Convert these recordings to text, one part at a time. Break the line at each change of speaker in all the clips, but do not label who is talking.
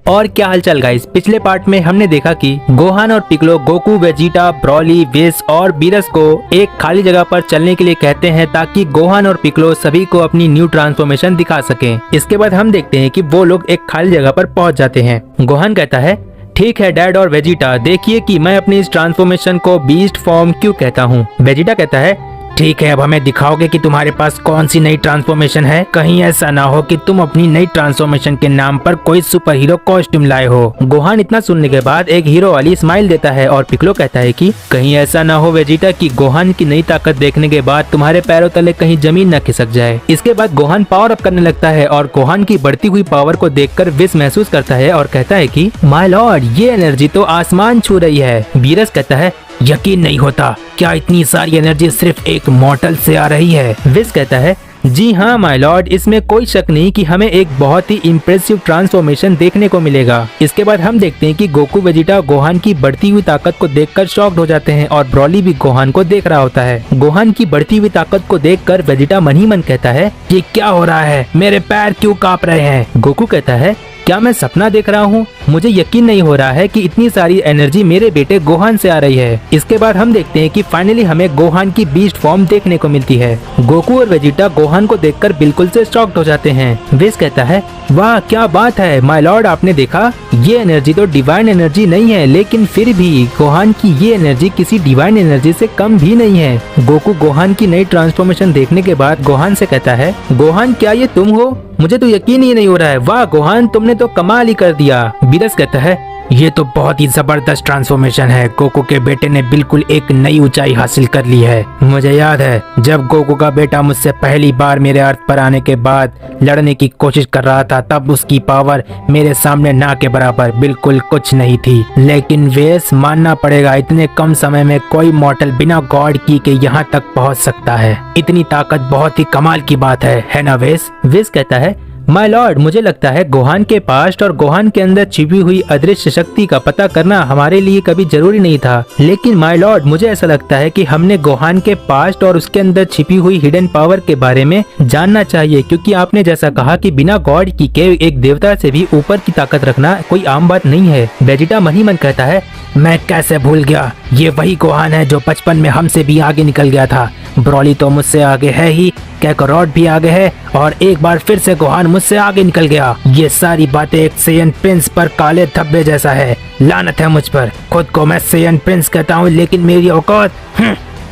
और क्या हालचाल गाइस, पिछले पार्ट में हमने देखा कि गोहान और पिक्लो गोकू, वेजिटा, ब्रॉली, विस और बीरस को एक खाली जगह पर चलने के लिए कहते हैं ताकि गोहान और पिक्लो सभी को अपनी न्यू ट्रांसफॉर्मेशन दिखा सकें। इसके बाद हम देखते हैं कि वो लोग एक खाली जगह पर पहुंच जाते हैं। गोहान कहता है, ठीक है डैड और वेजिटा, देखिए कि मैं अपनी इस ट्रांसफॉर्मेशन को बीस्ट फॉर्म क्यों कहता हूँ। वेजिटा कहता है, ठीक है, अब हमें दिखाओगे कि तुम्हारे पास कौन सी नई ट्रांसफॉर्मेशन है। कहीं ऐसा ना हो कि तुम अपनी नई ट्रांसफॉर्मेशन के नाम पर कोई सुपर हीरो कॉस्ट्यूम लाए हो। गोहान इतना सुनने के बाद एक हीरो वाली स्माइल देता है और पिक्लो कहता है कि कहीं ऐसा ना हो वेजिटा कि गोहान की नई ताकत देखने के बाद तुम्हारे पैरों तले कहीं जमीन न खिसक जाए। इसके बाद गोहान पावर अप करने लगता है और गोहान की बढ़ती हुई पावर को देखकर विस महसूस करता है और कहता है कि माय लॉर्ड, ये एनर्जी तो आसमान छू रही है। बीरस कहता है, यकीन नहीं होता, क्या इतनी सारी एनर्जी सिर्फ एक मॉर्टल से आ रही है। विस कहता है, जी हाँ माय लॉर्ड, इसमें कोई शक नहीं कि हमें एक बहुत ही इम्प्रेसिव ट्रांसफॉर्मेशन देखने को मिलेगा। इसके बाद हम देखते हैं कि गोकू, वेजिटा गोहान की बढ़ती हुई ताकत को देखकर शॉक्ड हो जाते हैं और ब्रॉली भी गोहान को देख रहा होता है। गोहान की बढ़ती हुई ताकत को देखकर वेजिटा मन ही मन कहता है, ये क्या हो रहा है, मेरे पैर क्यों कांप रहे हैं। गोकू कहता है, क्या मैं सपना देख रहा हूँ? मुझे यकीन नहीं हो रहा है कि इतनी सारी एनर्जी मेरे बेटे गोहान से आ रही है। इसके बाद हम देखते हैं कि फाइनली हमें गोहान की बीस्ट फॉर्म देखने को मिलती है। गोकू और वेजिटा गोहान को देखकर बिल्कुल से शॉक्ड हो जाते हैं। विस कहता है, वाह क्या बात है माय लॉर्ड, आपने देखा, ये एनर्जी तो डिवाइन एनर्जी नहीं है, लेकिन फिर भी गोहान की ये एनर्जी किसी डिवाइन एनर्जी से कम भी नहीं है। गोकू गोहान की नई ट्रांसफॉर्मेशन देखने के बाद गोहान से कहता है, गोहान क्या ये तुम हो? मुझे तो यकीन ही नहीं हो रहा है। वाह गोहान, तुमने तो कमाल ही कर दिया। बीरस कहता है, ये तो बहुत ही जबरदस्त ट्रांसफॉर्मेशन है। गोकू के बेटे ने बिल्कुल एक नई ऊंचाई हासिल कर ली है। मुझे याद है जब गोकू का बेटा मुझसे पहली बार मेरे अर्थ पर आने के बाद लड़ने की कोशिश कर रहा था, तब उसकी पावर मेरे सामने ना के बराबर बिल्कुल कुछ नहीं थी। लेकिन वेस, मानना पड़ेगा, इतने कम समय में कोई मॉर्टल बिना गॉड की के यहाँ तक पहुँच सकता है। इतनी ताकत बहुत ही कमाल की बात है ना वेस? विस कहता है, माय लॉर्ड, मुझे लगता है गोहान के पास्ट और गोहान के अंदर छिपी हुई अदृश्य शक्ति का पता करना हमारे लिए कभी जरूरी नहीं था। लेकिन माय लॉर्ड, मुझे ऐसा लगता है कि हमने गोहान के पास्ट और उसके अंदर छिपी हुई हिडन पावर के बारे में जानना चाहिए, क्योंकि आपने जैसा कहा कि बिना गॉड की के एक देवता से भी ऊपर की ताकत रखना कोई आम बात नहीं है। वेजिटा मन ही मन कहता है, मैं कैसे भूल गया, ये वही गोहान है जो बचपन में हमसे भी आगे निकल गया था। ब्रॉली तो मुझसे आगे है ही, कैकरॉट भी आगे है और एक बार फिर से गोहान मुझसे आगे निकल गया। ये सारी बातें एक सेयन प्रिंस पर काले धब्बे जैसा है। लानत है मुझ पर, खुद को मैं सेयन प्रिंस कहता हूँ, लेकिन मेरी औकात,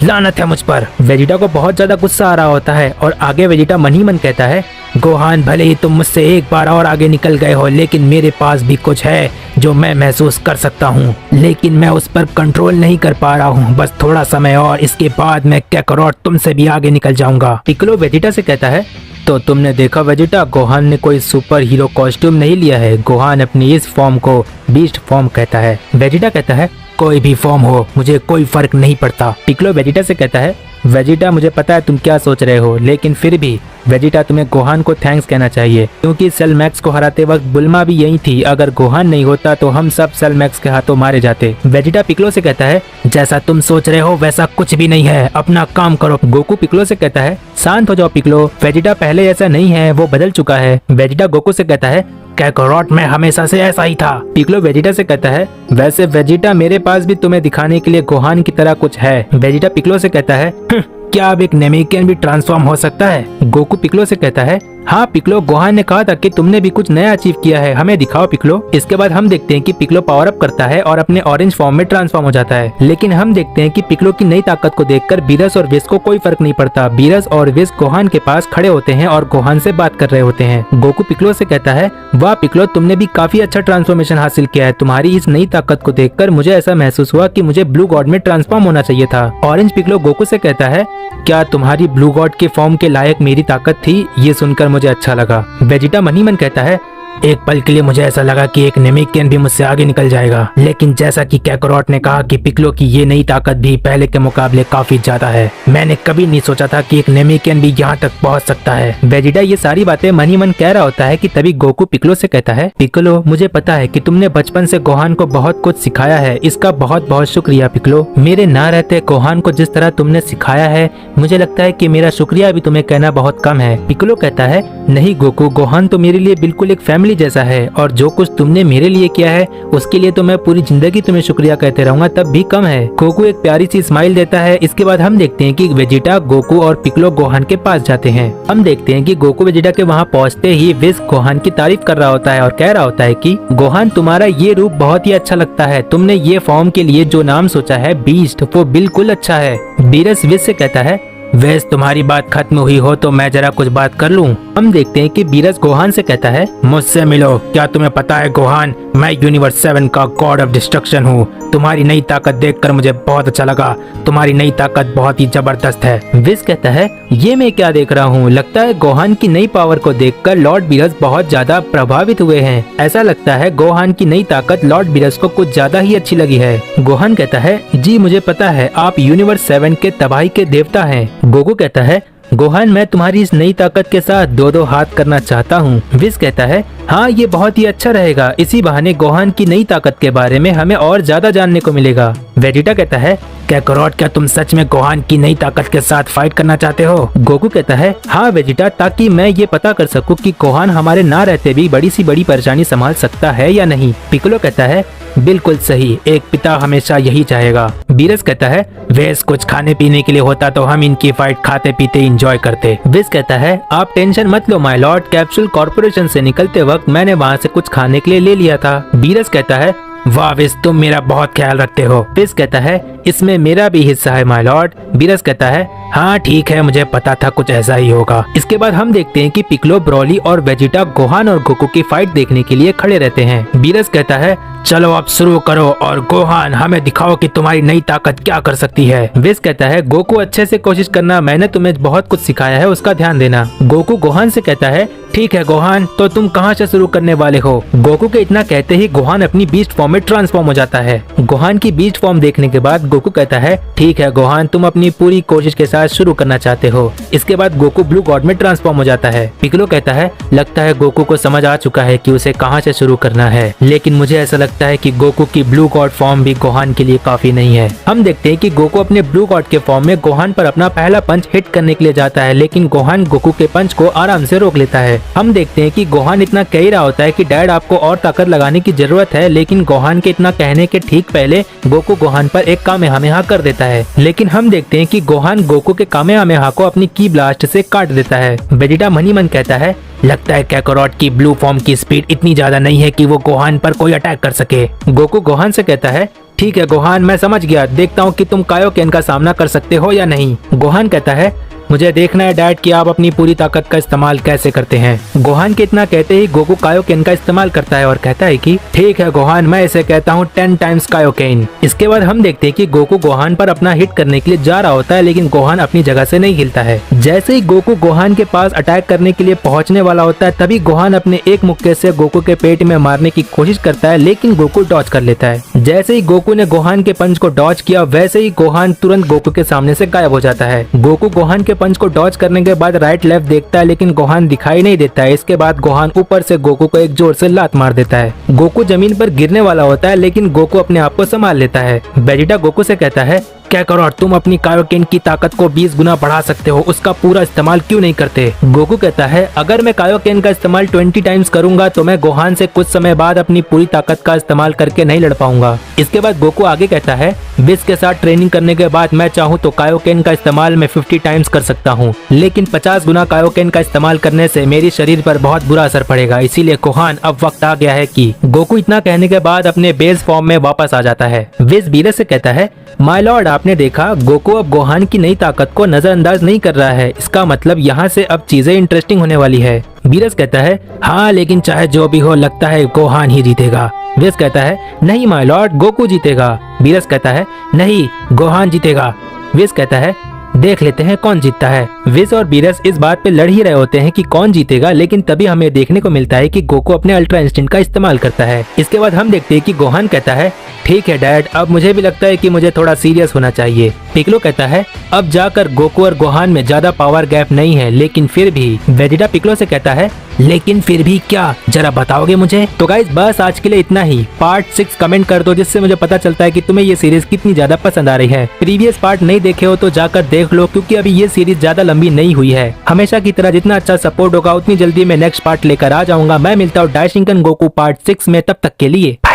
लानत है मुझ पर। वेजिटा को बहुत ज्यादा गुस्सा आ रहा होता है और आगे वेजिटा मन ही मन कहता है, गोहान, भले ही तुम मुझसे एक बार और आगे निकल गए हो, लेकिन मेरे पास भी कुछ है जो मैं महसूस कर सकता हूँ, लेकिन मैं उस पर कंट्रोल नहीं कर पा रहा हूँ। बस थोड़ा समय और, इसके बाद मैं कैकरॉट तुमसे भी आगे निकल जाऊंगा। पिक्लो वेजिटा से कहता है, तो तुमने देखा वेजिटा, गोहान ने कोई सुपर हीरो कॉस्ट्यूम नहीं लिया है। गोहान अपनी इस फॉर्म को बीस्ट फॉर्म कहता है। वेजिटा कहता है, कोई भी फॉर्म हो, मुझे कोई फर्क नहीं पड़ता। पिक्लो वेजिटा से कहता है, वेजिटा, मुझे पता है तुम क्या सोच रहे हो, लेकिन फिर भी वेजिटा, तुम्हें गोहान को थैंक्स कहना चाहिए, क्योंकि सेल मैक्स को हराते वक्त बुल्मा भी यही थी। अगर गोहान नहीं होता तो हम सब सेल मैक्स के हाथों मारे जाते। वेजिटा पिक्लो से कहता है, जैसा तुम सोच रहे हो वैसा कुछ भी नहीं है, अपना काम करो। गोकू पिक्लो से कहता है, शांत हो जाओ पिक्लो, वेजिटा पहले ऐसा नहीं है, वो बदल चुका है। वेजिटा गोकू से कहता है, कैकरॉट में हमेशा से ऐसा ही था। पिक्लो वेजिटा से कहता है, वैसे वेजिटा, मेरे पास भी तुम्हें दिखाने के लिए गोहान की तरह कुछ है। वेजिटा पिक्लो से कहता है, क्या अब एक नेमेकियन भी ट्रांसफॉर्म हो सकता है? गोकू पिक्लो से कहता है, हाँ पिक्लो, गोहान ने कहा था कि तुमने भी कुछ नया अचीव किया है, हमें दिखाओ पिक्लो। इसके बाद हम देखते हैं कि पिक्लो पावर अप करता है और अपने ऑरेंज फॉर्म में ट्रांसफॉर्म हो जाता है। लेकिन हम देखते हैं कि पिक्लो की नई ताकत को देखकर बीरस और विस को कोई फर्क नहीं पड़ता। बीरस और विस गोहान के पास खड़े होते हैं और गोहान से बात कर रहे होते हैं। गोकू पिक्लो से कहता है, वाह पिक्लो, तुमने भी काफी अच्छा ट्रांसफॉर्मेशन हासिल किया है। तुम्हारी इस नई ताकत को देखकर मुझे ऐसा महसूस हुआ कि मुझे ब्लू गॉड में ट्रांसफॉर्म होना चाहिए था। ऑरेंज पिक्लो गोकू से कहता है, क्या तुम्हारी ब्लू गॉड के फॉर्म के लायक मेरी ताकत थी? ये सुनकर मुझे अच्छा लगा। वेजिटा मन ही मन कहता है, एक पल के लिए मुझे ऐसा लगा कि एक नेमेकियन भी मुझसे आगे निकल जाएगा, लेकिन जैसा कि कैकारोट ने कहा कि पिक्लो की ये नई ताकत भी पहले के मुकाबले काफी ज्यादा है, मैंने कभी नहीं सोचा था कि एक नेमेकियन भी यहाँ तक पहुँच सकता है। वेजिटा ये सारी बातें मन ही मन कह रहा होता है कि तभी गोकू पिक्लो से कहता है, पिक्लो मुझे पता है कि तुमने बचपन से गोहान को बहुत कुछ सिखाया है, इसका बहुत बहुत शुक्रिया पिक्लो। मेरे ना रहते गोहान को जिस तरह तुमने सिखाया है, मुझे लगता है कि मेरा शुक्रिया भी तुम्हें कहना बहुत कम है। पिक्लो कहता है, नहीं गोकू, गोहान तो मेरे लिए बिल्कुल एक फैमिली जैसा है और जो कुछ तुमने मेरे लिए किया है उसके लिए तो मैं पूरी जिंदगी तुम्हें शुक्रिया कहते रहूंगा, तब भी कम है। गोकू एक प्यारी सी स्माइल देता है। इसके बाद हम देखते हैं कि वेजिटा, गोकू और पिक्लो गोहान के पास जाते हैं। हम देखते हैं कि गोकू वेजिटा के वहाँ पहुँचते ही विस गोहान की तारीफ कर रहा होता है और कह रहा होता है कि गोहान तुम्हारा ये रूप बहुत ही अच्छा लगता है, तुमने ये फॉर्म के लिए जो नाम सोचा है बीस्ट, वो बिल्कुल अच्छा है। बीरस विस से कहता है, वैस तुम्हारी बात खत्म हुई हो तो मैं जरा कुछ बात कर लूं। हम देखते हैं कि बीरस गोहान से कहता है, मुझसे मिलो, क्या तुम्हें पता है गोहान, मैं यूनिवर्स 7 का गॉड ऑफ डिस्ट्रक्शन हूँ। तुम्हारी नई ताकत देखकर मुझे बहुत अच्छा लगा, तुम्हारी नई ताकत बहुत ही जबरदस्त है। विस कहता है, ये मैं क्या देख रहा हूँ, लगता है गोहान की नई पावर को देखकर लॉर्ड बीरस बहुत ज्यादा प्रभावित हुए हैं। ऐसा लगता है गोहान की नई ताकत लॉर्ड बीरस को कुछ ज्यादा ही अच्छी लगी है। गोहान कहता है, जी मुझे पता है, आप यूनिवर्स 7 के तबाही के देवता हैं। गोकू कहता है, गोहान मैं तुम्हारी इस नई ताकत के साथ दो दो हाथ करना चाहता हूँ। विस कहता है, हाँ ये बहुत ही अच्छा रहेगा, इसी बहाने गोहान की नई ताकत के बारे में हमें और ज्यादा जानने को मिलेगा। वेजिटा कहता है, कैकारोट क्या तुम सच में गोहान की नई ताकत के साथ फाइट करना चाहते हो? गोकू कहता है, हाँ वेजिटा, ताकि मैं ये पता कर सकूं कि गोहान हमारे ना रहते भी बड़ी सी बड़ी परेशानी संभाल सकता है या नहीं। पिक्लो कहता है, बिल्कुल सही, एक पिता हमेशा यही चाहेगा। बीरस कहता है, वेस कुछ खाने पीने के लिए होता तो हम इनकी फाइट खाते पीते एंजॉय करते। विस कहता है, आप टेंशन मत लो माय लॉर्ड, कैप्सूल कॉर्पोरेशन से निकलते वक्त मैंने वहाँ से कुछ खाने के लिए ले लिया था। बीरस कहता है, वाह विस तुम मेरा बहुत ख्याल रखते हो। विस कहता है, इसमें मेरा भी हिस्सा है माय लॉर्ड। बीरस कहता है, हाँ ठीक है, मुझे पता था कुछ ऐसा ही होगा। इसके बाद हम देखते हैं कि पिक्लो, ब्रोली और वेजिटा गोहान और गोकू की फाइट देखने के लिए खड़े रहते हैं। बीरस कहता है, चलो अब शुरू करो और गोहान हमें दिखाओ कि तुम्हारी नई ताकत क्या कर सकती है। विस कहता है, गोकू अच्छे से कोशिश करना, मैंने तुम्हें बहुत कुछ सिखाया है, उसका ध्यान देना। गोकू गोहान से कहता है, ठीक है गोहान, तो तुम कहाँ से शुरू करने वाले हो? गोकू के इतना कहते ही गोहान अपनी बीस्ट फॉर्म में ट्रांसफॉर्म हो जाता है। गोहान की बीस्ट फॉर्म देखने के बाद गोकू कहता है, ठीक है गोहान, तुम अपनी पूरी कोशिश के साथ शुरू करना चाहते हो। इसके बाद गोकू ब्लू गॉड में ट्रांसफॉर्म हो जाता है। पिक्लो कहता है, लगता है गोकू को समझ आ चुका है कि उसे कहाँ से शुरू करना है, लेकिन मुझे ऐसा लगता है कि गोकू की ब्लू गॉड फॉर्म भी गोहान के लिए काफी नहीं है। हम देखते हैं कि गोकू अपने ब्लू गॉड के फॉर्म में गोहान पर अपना पहला पंच हिट करने के लिए जाता है, लेकिन गोहान गोकू के पंच को आराम से रोक लेता है। हम देखते हैं कि गोहान इतना कह ही रहा होता है कि डैड आपको और ताकत लगाने की जरूरत है, लेकिन गोहान के इतना कहने के ठीक पहले गोकू गोहान पर एक कामेहामेहा कर देता है। लेकिन हम देखते हैं कि गोहान गोकू के कामेहामेहा को अपनी की ब्लास्ट से काट देता है। वेजिटा मन ही मन कहता है, लगता है कैकारोट की ब्लू फॉर्म की स्पीड इतनी ज्यादा नहीं है कि वो गोहान पर कोई अटैक कर सके। गोकू गोहान से कहता है, ठीक है गोहान, मैं समझ गया, देखता हूँ कि तुम कायोकेन का सामना कर सकते हो या नहीं। गोहान कहता है, मुझे देखना है डैड कि आप अपनी पूरी ताकत का इस्तेमाल कैसे करते हैं। गोहान के इतना कहते ही गोकू कायोकेन का इस्तेमाल करता है और कहता है कि ठीक है गोहान, मैं इसे कहता हूँ 10 टाइम्स कायोकेन। इसके बाद हम देखते हैं कि गोकू गोहान पर अपना हिट करने के लिए जा रहा होता है, लेकिन गोहान अपनी जगह से नहीं हिलता है। जैसे ही गोकू गोहान के पास अटैक करने के लिए पहुँचने वाला होता है, तभी गोहान अपने एक मुक्के से गोकू के पेट में मारने की कोशिश करता है, लेकिन गोकू डॉज कर लेता है। जैसे ही गोकू ने गोहान के पंच को डॉज किया, वैसे ही गोहान तुरंत गोकू के सामने से गायब हो जाता है। गोकू गोहान के पंच को डॉज करने के बाद राइट लेफ्ट देखता है, लेकिन गोहान दिखाई नहीं देता है। इसके बाद गोहान ऊपर से गोकू को एक जोर से लात मार देता है। गोकू जमीन पर गिरने वाला होता है, लेकिन गोकू अपने आप को संभाल लेता है। वेजिटा गोकू से कहता है, कैकारोट तुम अपनी कायोकेन की ताकत को 20 गुना बढ़ा सकते हो, उसका पूरा इस्तेमाल क्यों नहीं करते? गोकू कहता है, अगर मैं कायोकेन का इस्तेमाल 20 टाइम्स करूंगा तो मैं गोहान से कुछ समय बाद अपनी पूरी ताकत का इस्तेमाल करके नहीं लड़ पाऊंगा। इसके बाद गोकू आगे कहता है, विस के साथ ट्रेनिंग करने के बाद मैं चाहूँ तो कायोकेन का इस्तेमाल मैं 50 टाइम्स कर सकता हूँ, लेकिन 50 गुना कायोकेन का इस्तेमाल करने से मेरे शरीर पर बहुत बुरा असर पड़ेगा। इसीलिए गोहान अब वक्त आ गया है कि गोकू इतना कहने के बाद अपने बेस फॉर्म में वापस आ जाता है। विस बीरस से कहता है, माय लॉर्ड आपने देखा गोकू अब गोहान की नई ताकत को नजरअंदाज नहीं कर रहा है, इसका मतलब यहाँ से अब चीजें इंटरेस्टिंग होने वाली है। बीरस कहता है, हाँ लेकिन चाहे जो भी हो लगता है गोहान ही जीतेगा। विस कहता है, नहीं माय लॉर्ड गोकू जीतेगा। बीरस कहता है, नहीं गोहान जीतेगा। विस कहता है, देख लेते हैं कौन जीतता है। विस और बीरस इस बात पे लड़ ही रहे होते हैं कि कौन जीतेगा, लेकिन तभी हमें देखने को मिलता है कि गोकू अपने अल्ट्रा इंस्टिंक्ट का इस्तेमाल करता है। इसके बाद हम देखते हैं कि गोहान कहता है ठीक है डैड, अब मुझे भी लगता है कि मुझे थोड़ा सीरियस होना चाहिए। पिकलो कहता है अब जाकर गोकू और गोहान में ज्यादा पावर गैप नहीं है, लेकिन फिर भी। वेजिटा पिकलो से कहता है लेकिन फिर भी क्या, जरा बताओगे मुझे? तो गाइस बस आज के लिए इतना ही। पार्ट 6 कमेंट कर दो, जिससे मुझे पता चलता है कि तुम्हें ये सीरीज कितनी ज्यादा पसंद आ रही है। प्रीवियस पार्ट नहीं देखे हो तो जाकर देख लो, क्योंकि अभी ये सीरीज ज्यादा लंबी नहीं हुई है। हमेशा की तरह जितना अच्छा सपोर्ट होगा उतनी जल्दी मैं नेक्स्ट पार्ट लेकर आ जाऊंगा। मैं मिलता हूँ डाइशिंगन गोकू पार्ट 6 में, तब तक के लिए बाय।